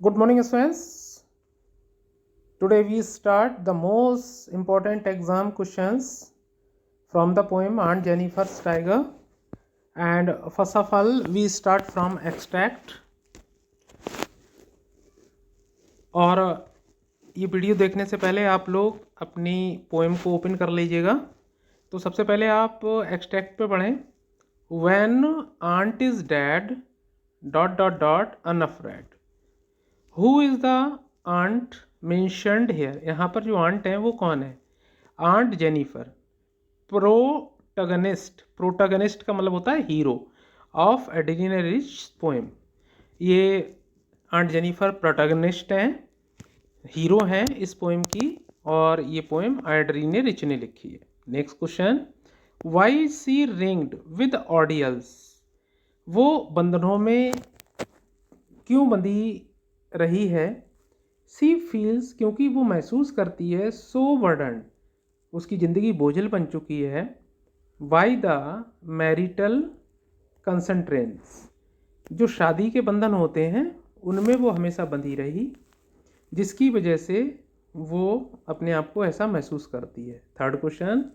Good morning, students. Today we start the most important exam questions from the poem Aunt Jennifer's Tiger. And first of all, we start from extract. और ये video देखने से पहले आप लोग अपनी poem को ओपन कर लीजिएगा। तो सबसे पहले आप एक्सट्रैक्ट पे पढ़ें। When aunt is dead, ... unafraid. Who is the aunt mentioned here? यहाँ पर जो आंट है वो कौन है? Aunt Jennifer. प्रोटगनिस्ट का मतलब होता है हीरो ऑफ एड्रीना रिच पोएम। ये आंट जेनिफर प्रोटगनिस्ट हैं, हीरो हैं इस पोएम की, और ये पोएम एड्रीना रिच ने लिखी है। Next question, why she ringed with ordeals? वो बंधनों में क्यों बंधी रही है? सी फील्स, क्योंकि वो महसूस करती है, सो बर्डन, उसकी ज़िंदगी बोझल बन चुकी है, बाय द मैरिटल कंसंट्रेंट्स, जो शादी के बंधन होते हैं उनमें वो हमेशा बंधी रही, जिसकी वजह से वो अपने आप को ऐसा महसूस करती है। Third question,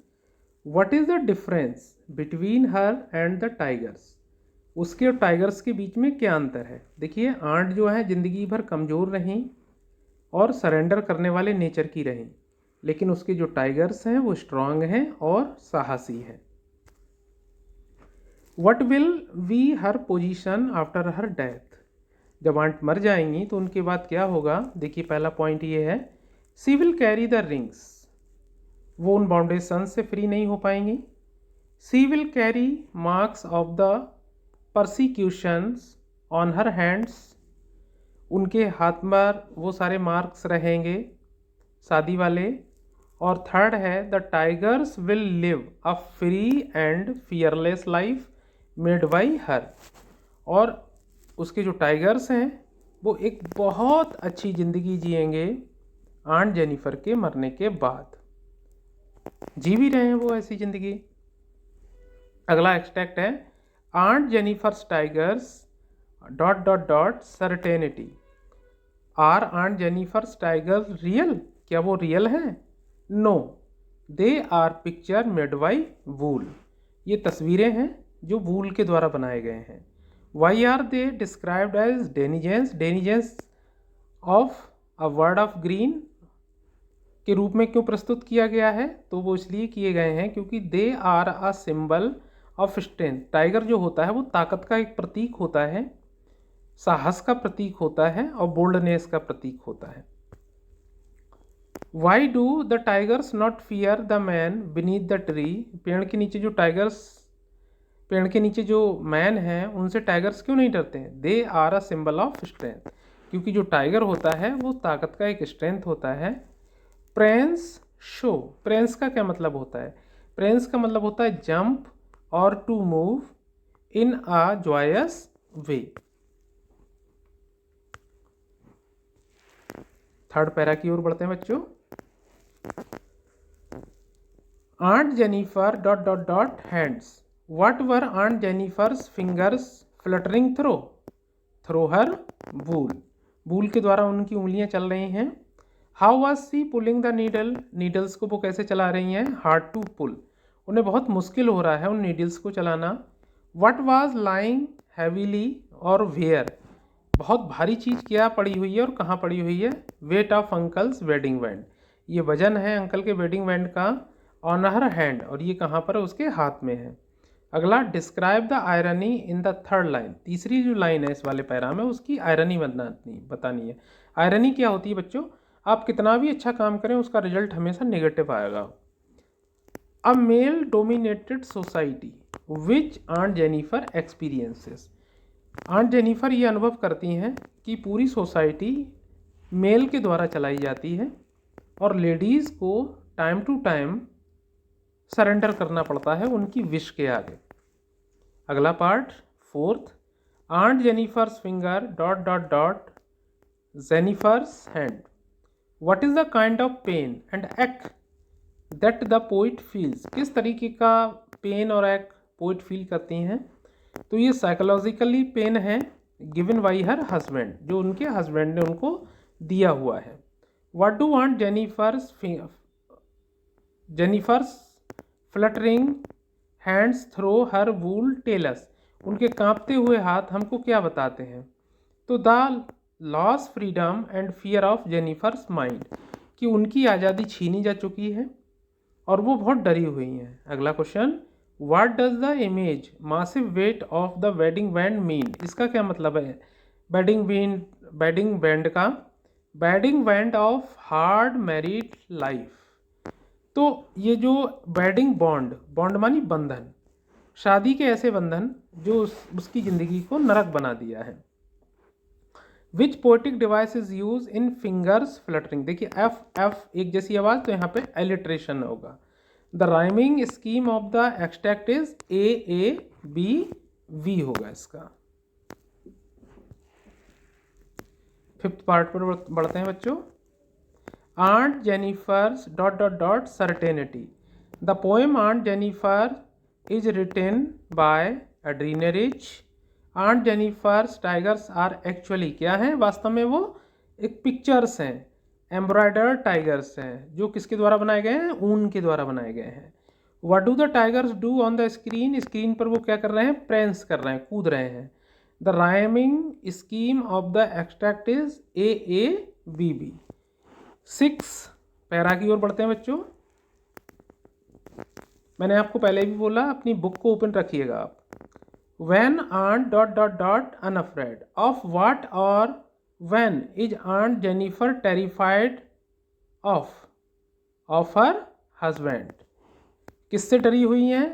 what is the difference between her and the tigers? उसके और टाइगर्स के बीच में क्या अंतर है? देखिए, आंट जो है ज़िंदगी भर कमज़ोर रहीं और सरेंडर करने वाले नेचर की रहीं, लेकिन उसके जो टाइगर्स हैं वो स्ट्रांग हैं और साहसी हैं। What will be her position after her death? जब आंट मर जाएंगी तो उनके बाद क्या होगा? देखिए, पहला पॉइंट ये है, she will carry the rings, वो उन बाउंडेशन से फ्री नहीं हो पाएंगी। She will carry marks of the persecutions on her hands, उनके हाथ पर वो सारे मार्क्स रहेंगे शादी वाले। और थर्ड है, the tigers will live a free and fearless life made by her, और उसके जो टाइगर्स हैं वो एक बहुत अच्छी ज़िंदगी जिएंगे आंट जेनिफर के मरने के बाद। जी भी रहे हैं वो ऐसी ज़िंदगी। अगला एक्सट्रैक्ट है, Aunt Jennifer's tigers ... certainty. Are aunt Jennifer's tigers real? क्या वो रियल हैं? No, they are picture made by wool, ये तस्वीरें हैं जो वूल के द्वारा बनाए गए हैं। Why are they described as denizens? Denizens of a world of green के रूप में क्यों प्रस्तुत किया गया है? तो वो इसलिए किए गए हैं क्योंकि they are a symbol of strength. Tiger जो होता है वो ताकत का एक प्रतीक होता है, साहस का प्रतीक होता है और बोल्डनेस का प्रतीक होता है। Why do the tigers not fear the man beneath the tree? पेड़ के नीचे जो मैन हैं उनसे टाइगर्स क्यों नहीं डरते हैं? They are a symbol of strength, क्योंकि जो टाइगर होता है वो ताकत का एक स्ट्रेंथ होता है। प्रेंस शो, प्रेंस का क्या मतलब होता है? प्रेंस का मतलब होता है जंप और to move in a joyous way. Third para की ओर बढ़ते हैं बच्चों। Aunt Jennifer ... hands, what were Aunt Jennifer's fingers fluttering through? Through her wool, wool के द्वारा उनकी उंगलियां चल रही हैं। How was she pulling the needle? Needles को वो कैसे चला रही हैं? हार्ड टू पुल, उन्हें बहुत मुश्किल हो रहा है उन नीडल्स को चलाना। व्हाट वाज लाइंग हैवीली और वेयर? बहुत भारी चीज़ क्या पड़ी हुई है और कहाँ पड़ी हुई है? Weight of uncle's wedding band, ये वजन है अंकल के वेडिंग बैंड का। ऑन हर हैंड, और ये कहाँ पर है? उसके हाथ में है। अगला, describe the irony in the third line. तीसरी जो लाइन है इस वाले पैरा में उसकी आयरनी बतानी है। आयरनी क्या होती है बच्चों? आप कितना भी अच्छा काम करें उसका रिजल्ट हमेशा नेगेटिव आएगा। A male dominated society which Aunt Jennifer experiences? Aunt Jennifer ये अनुभव करती हैं कि पूरी सोसाइटी मेल के द्वारा चलाई जाती है और लेडीज़ को टाइम टू टाइम सरेंडर करना पड़ता है उनकी विश के आगे। अगला part, fourth, aunt Jennifer's finger ... Jennifer's hand, what is the kind of pain and act that the poet feels? किस तरीके का पेन और एक्ट पोइट फील करती हैं? तो ये साइकोलॉजिकली पेन है, गिवन बाई हर हस्बैंड, जो उनके हस्बैंड ने उनको दिया हुआ है। What do aunt Jennifer's fluttering hands through her wool tells, उनके कांपते हुए हाथ हमको क्या बताते हैं? तो the loss freedom and fear of Jennifer's mind, कि उनकी आज़ादी छीनी जा चुकी है और वो बहुत डरी हुई हैं। अगला question, what does the image massive weight of the wedding band mean, इसका क्या मतलब है? वेडिंग बैंड का wedding band of hard married life. तो ये जो वेडिंग बॉन्ड, बॉन्ड मानी बंधन, शादी के ऐसे बंधन जो उसकी ज़िंदगी को नरक बना दिया है। Which poetic device is use in fingers fluttering, देखिए एफ एफ एक जैसी आवाज़, तो यहाँ पे एलिट्रेशन होगा। The rhyming scheme of the extract is A B V होगा इसका। फिफ्थ पार्ट पर बढ़ते हैं बच्चों। Aunt Jennifer's ... certainty. The poem Aunt Jennifer is written by Adrienne Rich. Aunt Jennifer's tigers are actually क्या हैं? वास्तव में वो एक पिक्चर्स हैं, एम्ब्रॉयडर्ड टाइगर्स हैं, जो किसके द्वारा बनाए गए हैं? ऊन के द्वारा बनाए गए हैं। What do the tigers do on the screen? Screen पर वो क्या कर रहे हैं? प्रेंस कर रहे हैं, कूद रहे हैं। The rhyming scheme of the extract is AABB। 6 para की ओर बढ़ते हैं बच्चों। मैंने आपको पहले भी बोला, अपनी बुक को ओपन रखिएगा आप। When aunt ... unafraid of what or when is Aunt Jennifer terrified of her husband? किससे डरी हुई हैं?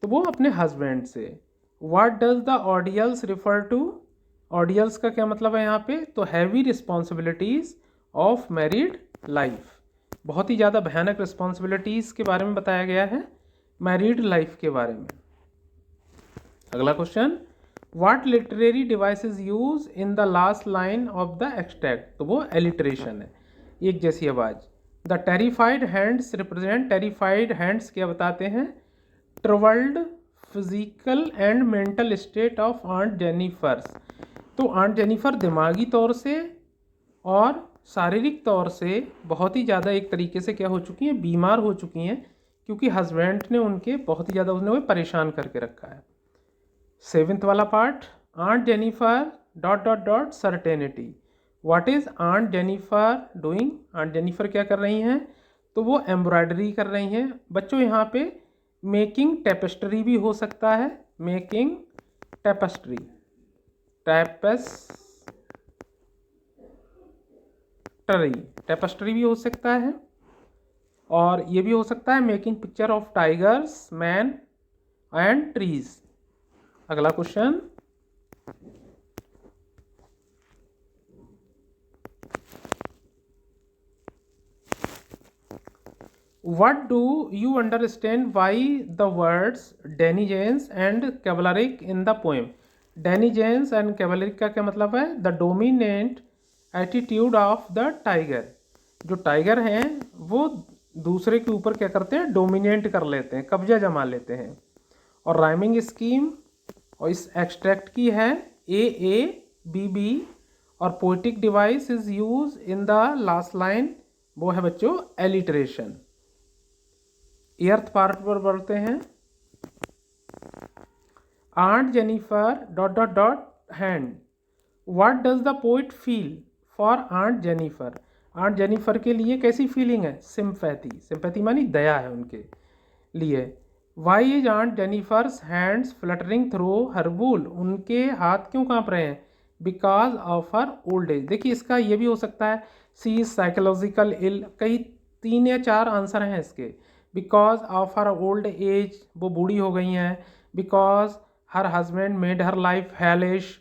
तो वो अपने हस्बैंड से। What does the audience refer to? ऑडियल्स का क्या मतलब है यहाँ पे? तो heavy responsibilities of married life, बहुत ही ज़्यादा भयानक रिस्पॉन्सिबिलिटीज़ के बारे में बताया गया है मैरिड लाइफ के बारे में। अगला question, what literary device is use in the last line of the extract, तो वो एलिट्रेशन है, एक जैसी आवाज़। The terrified hands represent, terrified hands क्या बताते हैं? Troubled physical and mental state of aunt Jennifer's. तो आंट जेनिफर दिमागी तौर से और शारीरिक तौर से बहुत ही ज़्यादा एक तरीके से क्या हो चुकी हैं? बीमार हो चुकी हैं, क्योंकि हस्बैंड ने उनके बहुत ही ज़्यादा उन्हें परेशान करके रखा है। 7th वाला part, aunt Jennifer ... certainty. What is aunt Jennifer doing? Aunt Jennifer क्या कर रही हैं? तो वो एम्ब्रॉयडरी कर रही हैं। बच्चों यहाँ पे मेकिंग टेपेस्ट्री भी हो सकता है, मेकिंग टेपेस्ट्री, टेपेस्ट्री भी हो सकता है, और ये भी हो सकता है making picture of tigers, man and trees. अगला question, What do you understand by the words denizens and cavalric in the poem? denizens and cavalric का क्या मतलब है? The dominant attitude of the tiger, जो टाइगर हैं वो दूसरे के ऊपर क्या करते हैं? डोमिनेट कर लेते हैं, कब्जा जमा लेते हैं। और राइमिंग स्कीम और इस एक्सट्रैक्ट की है AABB, और poetic device is use in the last line, वो है बच्चों एलिट्रेशन। 8th पार्ट पर बढ़ते हैं। Aunt Jennifer ... hand, what does the poet feel for aunt Jennifer? Aunt Jennifer के लिए कैसी फीलिंग है? सिंपैथी, सिंपैथी मानी दया है उनके लिए। Why is aunt Jennifer's hands fluttering through her wool, उनके हाथ क्यों कांप रहे हैं? Because of her old age. देखिए इसका ये भी हो सकता है सी इज साइकोलॉजिकल इल, कई 3 या 4 आंसर हैं इसके। Because of her old as, वो बूढ़ी हो गई हैं। Because her husband made her life hellish,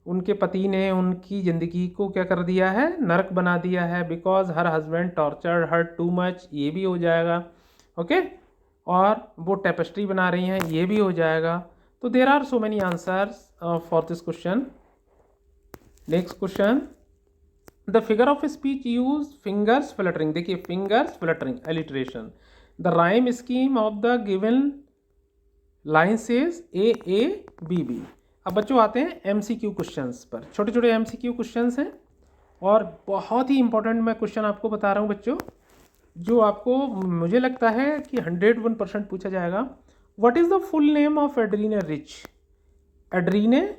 उनके पति ने उनकी ज़िंदगी को क्या कर दिया है? नरक बना दिया है। Because her husband torture her too much, ये भी हो जाएगा। ओके, और वो टेपेस्ट्री बना रही हैं, ये भी हो जाएगा। तो there are so many answers for this question. Next question, the figure of speech use fingers fluttering. देखिए fingers fluttering alliteration. The rhyme scheme of the given line says AABB। अब बच्चों आते हैं एमसीक्यू क्वेश्चंस पर। छोटे छोटे MCQ questions हैं और बहुत ही इंपॉर्टेंट मैं क्वेश्चन आपको बता रहा हूँ बच्चों, जो आपको मुझे लगता है कि 101% पूछा जाएगा। What is the full name of Adrienne Rich? Adrienne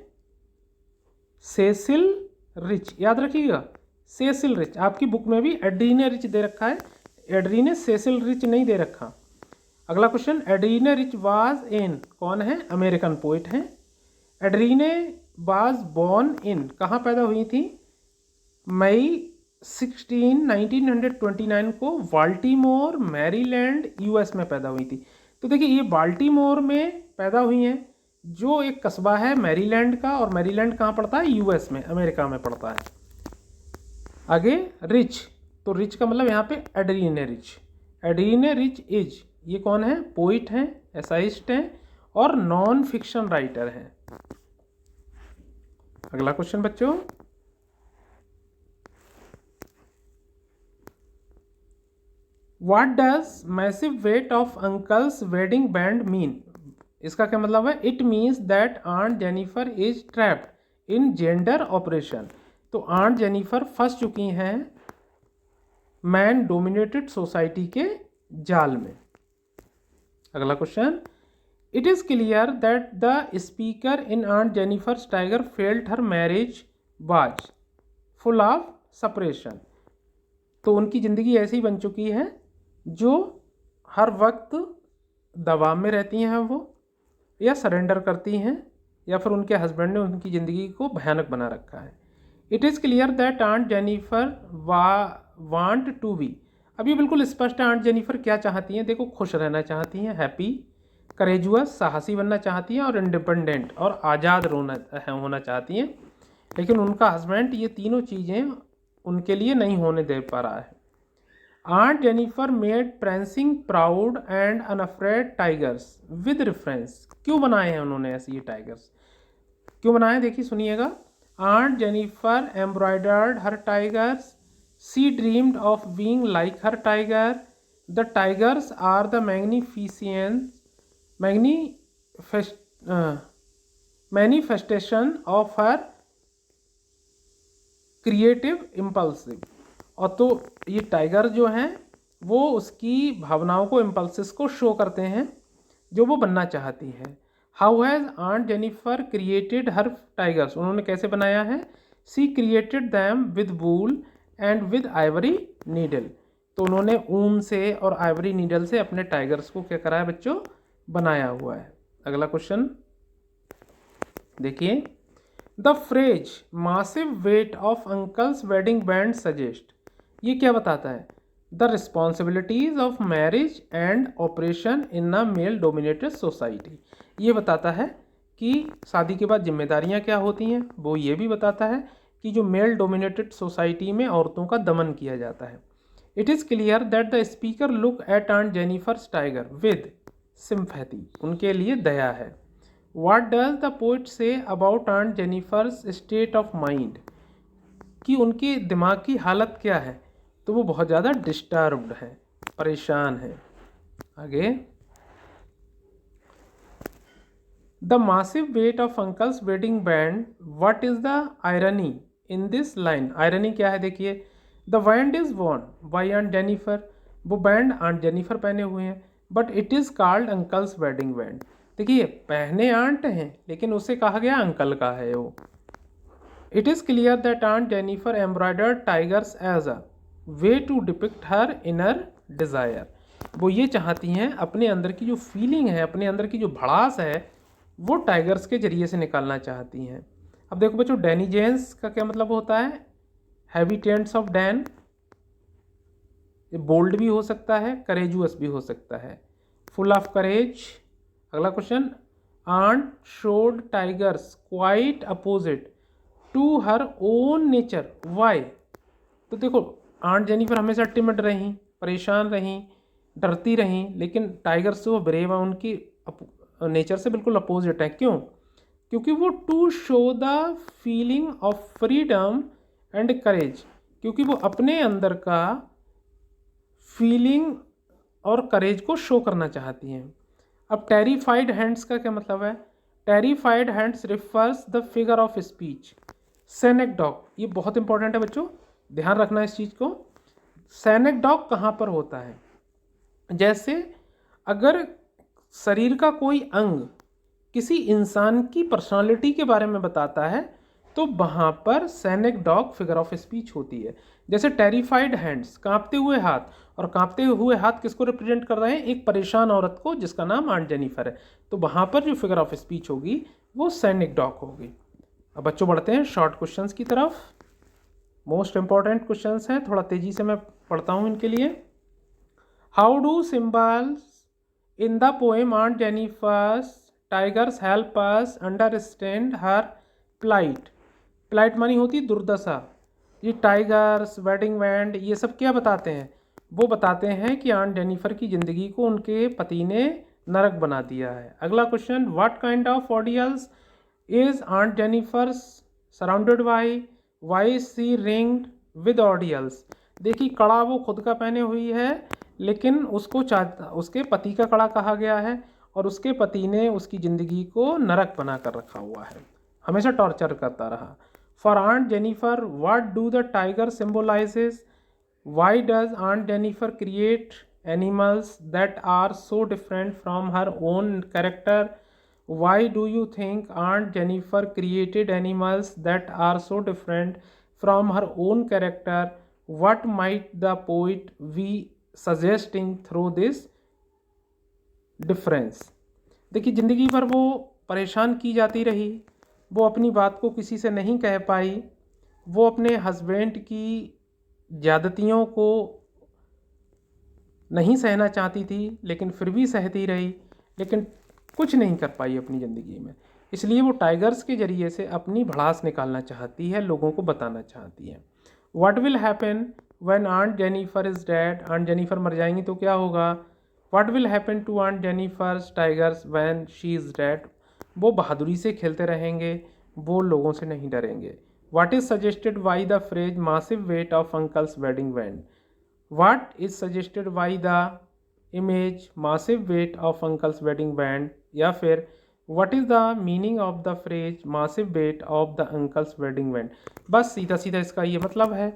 Cecil Rich, याद रखिएगा, सेसिल रिच। आपकी बुक में भी एड्रीने रिच दे रखा है, एड्रीने सेसिल रिच नहीं दे रखा। अगला क्वेश्चन, एड्रीने रिच वाज इन, कौन है? अमेरिकन पोइट हैं। एड्रीने वाज बॉर्न इन, कहाँ पैदा हुई थी? मई 1929 को बाल्टीमोर मैरीलैंड यूएस में पैदा हुई थी। तो देखिए ये बाल्टीमोर में पैदा हुई हैं, जो एक कस्बा है मैरीलैंड का, और मैरीलैंड कहाँ पड़ता है? यूएस में, अमेरिका में पड़ता है। आगे रिच, तो रिच का मतलब यहाँ पे एड्रीने रिच। एड्रीने रिच इज, ये कौन है? पोइट हैं, एसाइस्ट हैं और नॉन फिक्शन राइटर हैं। अगला क्वेश्चन बच्चों, what does massive weight of uncle's wedding band mean? इसका क्या मतलब है? It means that aunt Jennifer is trapped in gender oppression. तो आंट जेनिफर फंस चुकी हैं मैन डोमिनेटेड सोसाइटी के जाल में। अगला question, it is clear that the speaker in aunt Jennifer's tiger felt her marriage was full of separation. तो उनकी ज़िंदगी ऐसी बन चुकी है जो हर वक्त दबाव में रहती हैं वो, या सरेंडर करती हैं, या फिर उनके हस्बैंड ने उनकी ज़िंदगी को भयानक बना रखा है। It is clear that aunt Jennifer want to be, अब ये बिल्कुल स्पष्ट है आंट जेनिफर क्या चाहती हैं। देखो, खुश रहना चाहती हैं, हैप्पी, करेजुअस, साहसी बनना चाहती हैं, और इंडिपेंडेंट और आज़ाद होना चाहती हैं। लेकिन उनका हस्बैंड ये तीनों चीज़ें उनके लिए नहीं होने दे पा रहा है। Aunt Jennifer made prancing proud and unafraid tigers with reference, क्यों बनाए हैं उन्होंने ऐसे ये टाइगर्स, क्यों बनाए? देखिए सुनिएगा। Aunt Jennifer embroidered her tigers, she dreamed of being like her tiger, the tigers are the manifestation of her creative impulsive. और तो ये टाइगर जो हैं वो उसकी भावनाओं को, इम्पल्सिस को शो करते हैं जो वो बनना चाहती है। How has aunt Jennifer created her tigers, उन्होंने कैसे बनाया है? She created them with wool and with ivory needle. तो उन्होंने ऊन से और आइवरी नीडल से अपने टाइगर्स को क्या करा है बच्चों? बनाया हुआ है। अगला क्वेश्चन देखिए, the phrase massive weight of uncle's wedding band suggest, ये क्या बताता है? The responsibilities of marriage and oppression in a male dominated society, ये बताता है कि शादी के बाद जिम्मेदारियां क्या होती हैं। वो ये भी बताता है कि जो मेल डोमिनेटेड सोसाइटी में औरतों का दमन किया जाता है। It is clear that the speaker look at aunt Jennifer's tiger with sympathy, उनके लिए दया है। What does the poet say about aunt Jennifer's state of mind, कि उनके दिमाग की हालत क्या है? तो वो बहुत ज़्यादा डिस्टर्ब्ड है, परेशान है। आगे, the massive weight of uncle's wedding band, what is the irony in this line? Irony क्या है? देखिए, the band is worn by aunt Jennifer, वो बैंड आंट जेनिफर पहने हुए हैं, but it is called uncle's wedding band. देखिए, पहने aunt हैं लेकिन उसे कहा गया अंकल का है वो। It is clear that aunt Jennifer embroidered tigers as a way to depict her inner desire, वो ये चाहती हैं अपने अंदर की जो फीलिंग है, अपने अंदर की जो भड़ास है, वो टाइगर्स के जरिए से निकालना चाहती हैं। अब देखो बच्चों, डेनिजेंस का क्या मतलब होता है? हैबिटेंट्स ऑफ डैन, ये बोल्ड भी हो सकता है, करेजुअस भी हो सकता है, फुल ऑफ करेज। अगला question, aunt showed tigers quite opposite to her own nature, why? तो देखो, आंट जेनिफर हमेशा टिमिड रहीं, परेशान रहीं, डरती रहीं, लेकिन टाइगर से वो ब्रेव है, उनकी नेचर से बिल्कुल अपोजिट है। क्यों? क्योंकि वो to show the feeling of freedom and courage, क्योंकि वो अपने अंदर का फीलिंग और करेज को शो करना चाहती हैं। अब टेरिफाइड हैंड्स का क्या मतलब है? Terrified hands refers the figure of speech. Synecdoche, ये बहुत इंपॉर्टेंट है बच्चों, ध्यान रखना इस चीज़ को। सेनेकडॉग कहाँ पर होता है? जैसे अगर शरीर का कोई अंग किसी इंसान की पर्सनालिटी के बारे में बताता है तो वहाँ पर सेनेकडॉग फिगर ऑफ स्पीच होती है। जैसे टेरिफाइड हैंड्स, कांपते हुए हाथ, और कांपते हुए हाथ किसको रिप्रेजेंट कर रहे हैं? एक परेशान औरत को जिसका नाम आंट जेनिफर है। तो वहाँ पर जो फिगर ऑफ स्पीच होगी वो सेनेकडॉग होगी। अब बच्चों बढ़ते हैं शॉर्ट क्वेश्चंस की तरफ। मोस्ट इंपॉर्टेंट क्वेश्चंस हैं, थोड़ा तेजी से मैं पढ़ता हूँ इनके लिए। How do symbols in the poem Aunt Jennifer's tigers help us understand her plight? plight मानी होती दुर्दशा। ये टाइगर्स, वेडिंग बैंड, ये सब क्या बताते हैं? वो बताते हैं कि आंट जेनिफर की ज़िंदगी को उनके पति ने नरक बना दिया है। अगला question, what kind of audience is aunt Jennifer surrounded by? Why she ringed with audience? देखिए, कड़ा वो खुद का पहने हुई है, लेकिन उसको उसके पति का कड़ा कहा गया है, और उसके पति ने उसकी ज़िंदगी को नरक बना कर रखा हुआ है, हमेशा टॉर्चर करता रहा। For aunt Jennifer what do the tiger symbolizes? Why does aunt Jennifer create animals that are so different from her own character? Why do you think Aunt Jennifer created animals that are so different from her own character? What might the poet be suggesting through this difference? देखिए, ज़िंदगी भर वो परेशान की जाती रही, वो अपनी बात को किसी से नहीं कह पाई, वो अपने हस्बैंड की ज़्यादतियों को नहीं सहना चाहती थी, लेकिन फिर भी सहती रही, लेकिन कुछ नहीं कर पाई अपनी ज़िंदगी में। इसलिए वो टाइगर्स के ज़रिए से अपनी भड़ास निकालना चाहती है, लोगों को बताना चाहती है। What will happen when aunt Jennifer is dead? Aunt Jennifer मर जाएंगी तो क्या होगा? What will happen to aunt Jennifer's tigers when she is dead? वो बहादुरी से खेलते रहेंगे, वो लोगों से नहीं डरेंगे। What is suggested by the phrase massive weight of uncle's wedding band? What is suggested by the image massive weight of uncle's wedding band? या फिर what is the meaning of the phrase massive weight of the uncle's wedding band? बस सीधा सीधा इसका ये मतलब है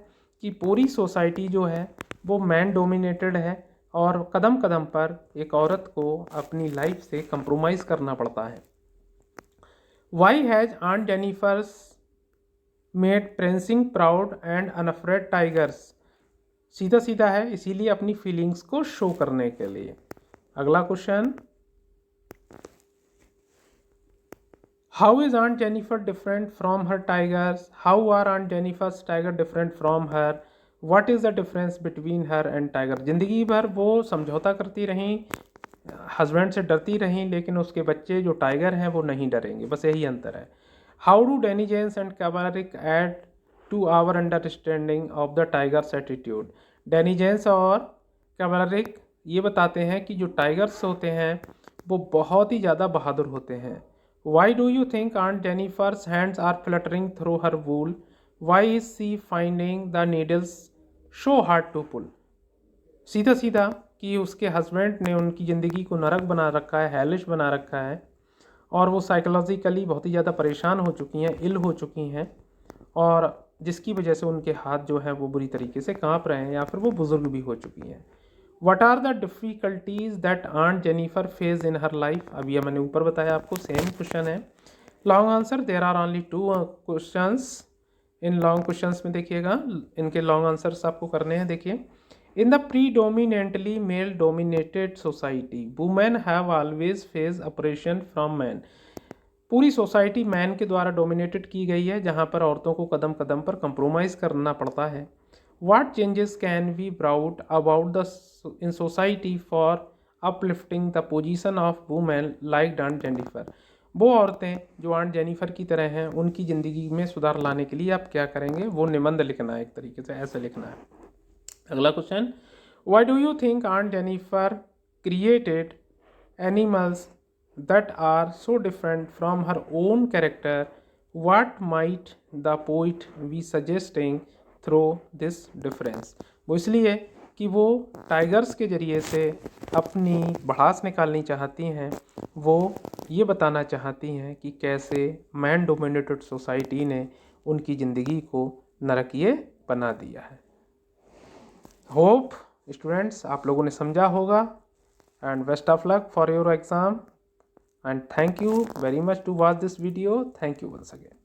कि पूरी सोसाइटी जो है वो मैन डोमिनेटेड है, और कदम कदम पर एक औरत को अपनी लाइफ से कंप्रोमाइज़ करना पड़ता है। Why has Aunt Jennifer's made prancing proud and unafraid tigers? सीधा सीधा है, इसीलिए अपनी फीलिंग्स को शो करने के लिए। अगला question, how is aunt Jennifer different from her tigers? How are aunt Jennifer's tiger different from her? What is the difference between her and tiger? जिंदगी भर वो समझौता करती रहीं, हस्बैंड से डरती रहीं, लेकिन उसके बच्चे जो टाइगर हैं वो नहीं डरेंगे, बस यही अंतर है। How do denizens and chivalric add to our understanding of the tigers attitude? Denizens और कैवालरिक ये बताते हैं कि जो टाइगर्स होते हैं वो बहुत ही ज़्यादा बहादुर होते हैं। Why do you think aunt Jennifer's hands are fluttering through her wool? Why is she finding the needles so hard to pull? सीधा सीधा कि उसके हस्बैंड ने उनकी ज़िंदगी को नरक बना रखा है, हेलिश बना रखा है, और वो साइकोलॉजिकली बहुत ही ज़्यादा परेशान हो चुकी हैं, इल हो चुकी हैं, और जिसकी वजह से उनके हाथ जो हैं वो बुरी तरीके से कांप रहे हैं, या फिर वो बुज़ुर्ग भी हो चुकी हैं। What are the difficulties that aunt Jennifer face in her life? अभी ये मैंने ऊपर बताया आपको, सेम क्वेश्चन है। Long answer, there are only 2 questions. इन लॉन्ग क्वेश्चंस में देखिएगा, इनके लॉन्ग आंसर्स आपको करने हैं। देखिए, in the predominantly male dominated society women have always face oppression from man? पूरी सोसाइटी मैन के द्वारा डोमिनेटेड की गई है, जहाँ पर औरतों को कदम कदम पर कंप्रोमाइज़ करना पड़ता है। What changes can be brought about the in society for uplifting the position of women like aunt Jennifer? वो औरतें जो आंट जेनिफर की तरह हैं, उनकी ज़िंदगी में सुधार लाने के लिए आप क्या करेंगे? वो निबंध लिखना है, एक तरीके से ऐसे लिखना है। अगला question, why do you think aunt Jennifer created animals that are so different from her own character? What might the poet be suggesting through this difference? वो इसलिए कि वो टाइगर्स के ज़रिए से अपनी भड़ास निकालनी चाहती हैं, वो ये बताना चाहती हैं कि कैसे मैन डोमिनेटेड सोसाइटी ने उनकी ज़िंदगी को नरकीय बना दिया है। होप स्टूडेंट्स आप लोगों ने समझा होगा, and best of luck for your exam, and thank you very much to watch this video. Thank you once again.